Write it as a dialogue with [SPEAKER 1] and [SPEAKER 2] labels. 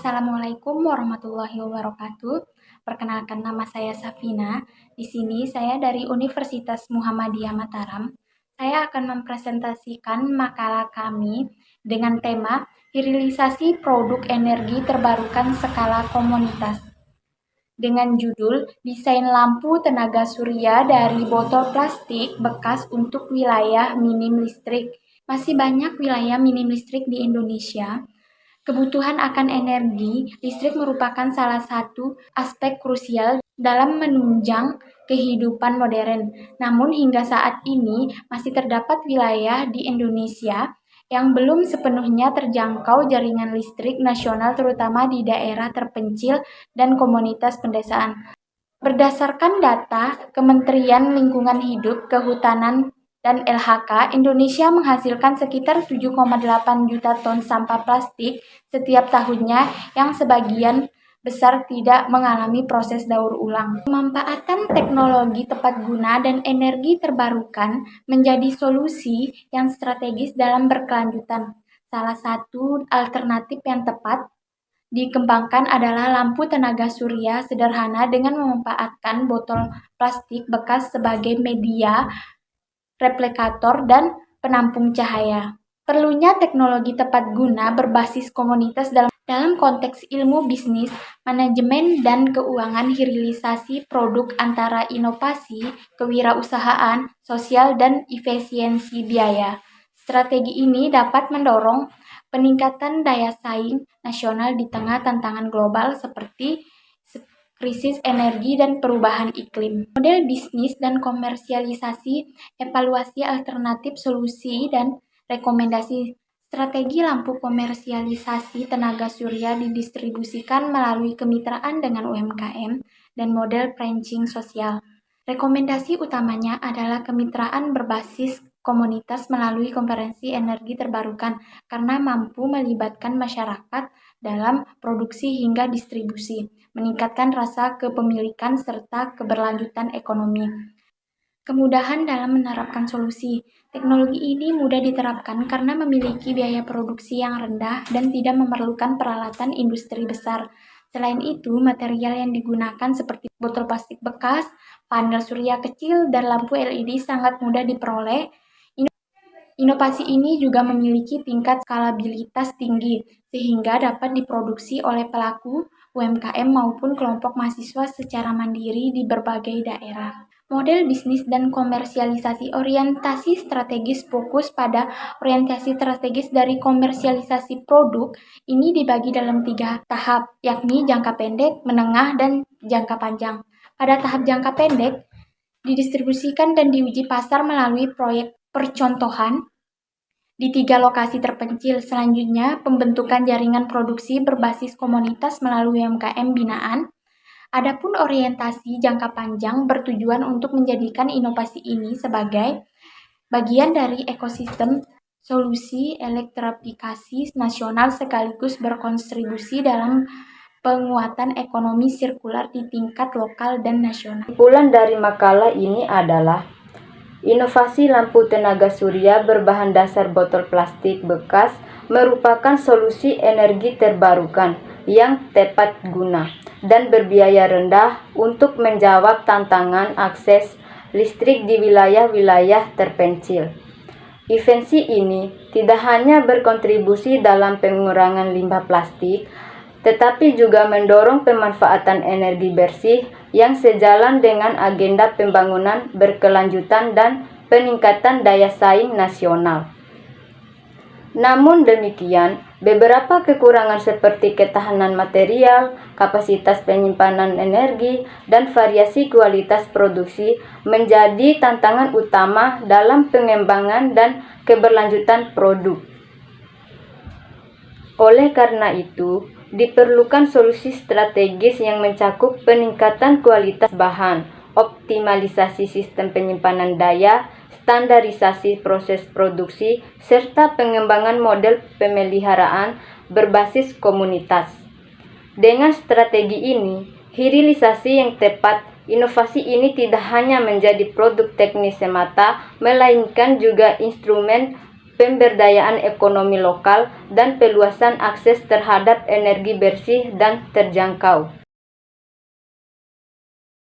[SPEAKER 1] Assalamualaikum warahmatullahi wabarakatuh. Perkenalkan, nama saya Safina. Di sini saya dari Universitas Muhammadiyah Mataram. Saya akan mempresentasikan makalah kami dengan tema hilirisasi produk energi terbarukan skala komunitas. Dengan judul Desain Lampu Tenaga Surya dari Botol Plastik Bekas untuk Wilayah Minim Listrik. Masih banyak wilayah minim listrik di Indonesia. Kebutuhan akan energi listrik merupakan salah satu aspek krusial dalam menunjang kehidupan modern. Namun hingga saat ini masih terdapat wilayah di Indonesia yang belum sepenuhnya terjangkau jaringan listrik nasional, terutama di daerah terpencil dan komunitas pedesaan. Berdasarkan data Kementerian Lingkungan Hidup, Kehutanan, dan LHK, Indonesia menghasilkan sekitar 7,8 juta ton sampah plastik setiap tahunnya yang sebagian besar tidak mengalami proses daur ulang. Pemanfaatan teknologi tepat guna dan energi terbarukan menjadi solusi yang strategis dalam berkelanjutan. Salah satu alternatif yang tepat dikembangkan adalah lampu tenaga surya sederhana dengan memanfaatkan botol plastik bekas sebagai media replikator dan penampung cahaya. Perlunya teknologi tepat guna berbasis komunitas dalam konteks ilmu bisnis, manajemen, dan keuangan hilirisasi produk antara inovasi, kewirausahaan, sosial, dan efisiensi biaya. Strategi ini dapat mendorong peningkatan daya saing nasional di tengah tantangan global seperti krisis energi dan perubahan iklim. Model bisnis dan komersialisasi, evaluasi alternatif solusi, dan rekomendasi. Strategi lampu komersialisasi tenaga surya didistribusikan melalui kemitraan dengan UMKM dan model franchise sosial. Rekomendasi utamanya adalah kemitraan berbasis komunitas melalui konferensi energi terbarukan karena mampu melibatkan masyarakat dalam produksi hingga distribusi, meningkatkan rasa kepemilikan serta keberlanjutan ekonomi. Kemudahan dalam menerapkan solusi. Teknologi ini mudah diterapkan karena memiliki biaya produksi yang rendah dan tidak memerlukan peralatan industri besar. Selain itu, material yang digunakan seperti botol plastik bekas, panel surya kecil, dan lampu LED sangat mudah diperoleh. Inovasi ini juga memiliki tingkat skalabilitas tinggi, sehingga dapat diproduksi oleh pelaku UMKM maupun kelompok mahasiswa secara mandiri di berbagai daerah. Model bisnis dan komersialisasi. Orientasi strategis fokus pada orientasi strategis dari komersialisasi produk. Ini dibagi dalam 3 tahap, yakni jangka pendek, menengah, dan jangka panjang. Pada tahap jangka pendek, didistribusikan dan diuji pasar melalui proyek percontohan di 3 lokasi terpencil. Selanjutnya, pembentukan jaringan produksi berbasis komunitas melalui UMKM binaan. Adapun orientasi jangka panjang bertujuan untuk menjadikan inovasi ini sebagai bagian dari ekosistem solusi elektrifikasi nasional sekaligus berkontribusi dalam penguatan ekonomi sirkular di tingkat lokal dan nasional.
[SPEAKER 2] Kesimpulan dari makalah ini adalah inovasi lampu tenaga surya berbahan dasar botol plastik bekas merupakan solusi energi terbarukan yang tepat guna dan berbiaya rendah untuk menjawab tantangan akses listrik di wilayah-wilayah terpencil. Inovasi ini tidak hanya berkontribusi dalam pengurangan limbah plastik, tetapi juga mendorong pemanfaatan energi bersih yang sejalan dengan agenda pembangunan berkelanjutan dan peningkatan daya saing nasional. Namun demikian, beberapa kekurangan seperti ketahanan material, kapasitas penyimpanan energi, dan variasi kualitas produksi menjadi tantangan utama dalam pengembangan dan keberlanjutan produk. Oleh karena itu, diperlukan solusi strategis yang mencakup peningkatan kualitas bahan, optimalisasi sistem penyimpanan daya, standarisasi proses produksi, serta pengembangan model pemeliharaan berbasis komunitas. Dengan strategi ini, hilirisasi yang tepat, inovasi ini tidak hanya menjadi produk teknis semata, melainkan juga instrumen pemberdayaan ekonomi lokal, dan peluasan akses terhadap energi bersih dan terjangkau.